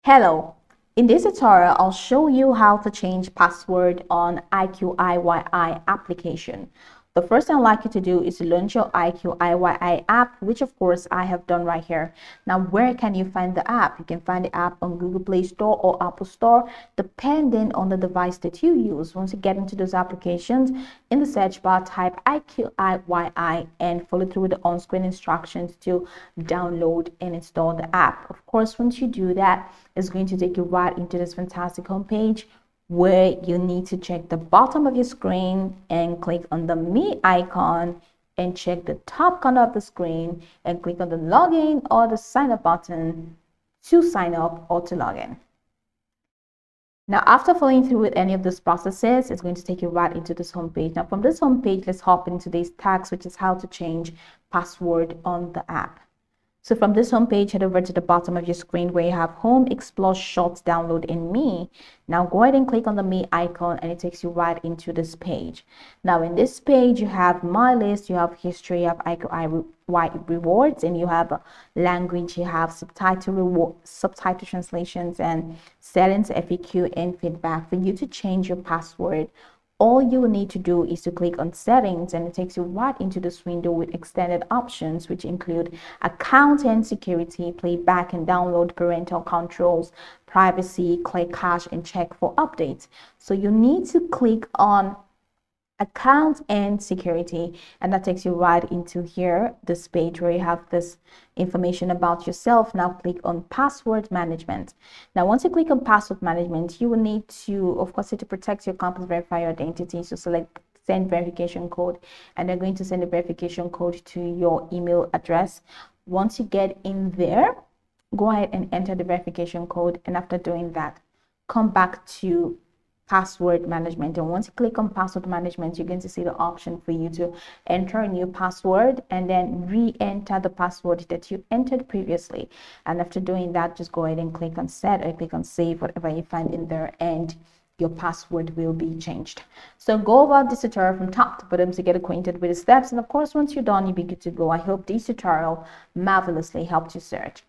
Hello, in this tutorial, I'll show you how to change password on IQIYI application. The first thing I'd like you to do is to launch your IQIYI app, which of course I have done right here. Now, where can you find the app? You can find the app on Google Play Store or Apple Store, depending on the device that you use. Once you get into those applications, in the search bar, type IQIYI and follow through the on-screen instructions to download and install the app. Of course, once you do that, it's going to take you right into this fantastic homepage where you need to check the bottom of your screen and click on the Me icon and check the top corner of the screen and click on the login or the sign up button to sign up or to log in. Now, after following through with any of these processes, it's going to take you right into this homepage. Now, from this homepage, let's hop into these tags, which is how to change password on the app. So from this homepage, head over to the bottom of your screen where you have Home, Explore, Shorts, Download, and Me. Now go ahead and click on the Me icon and it takes you right into this page. Now in this page, you have My List, you have History, you have IQIYI Rewards, and you have Language, you have subtitle translations, and Settings, FAQ, and Feedback. For you to change your password, all you will need to do is to click on settings and it takes you right into this window with extended options, which include account and security, playback and download, parental controls, privacy, clear cache, and check for updates. So you need to click on account and security, and that takes you right into here, this page where you have this information about yourself. Now click on password management. Now once you click on password management, you will need to, of course, to protect your company, verify your identity. So select send verification code, and they're going to send a verification code to your email address. Once you get in there, go ahead and enter the verification code, and after doing that, come back to password management. And once you click on password management, you're going to see the option for you to enter a new password and then re-enter the password that you entered previously. And after doing that, just go ahead and click on set or click on save, whatever you find in there, and your password will be changed. So go about this tutorial from top to bottom to get acquainted with the steps. And of course, once you're done, you'll be good to go. I hope this tutorial marvelously helped you search.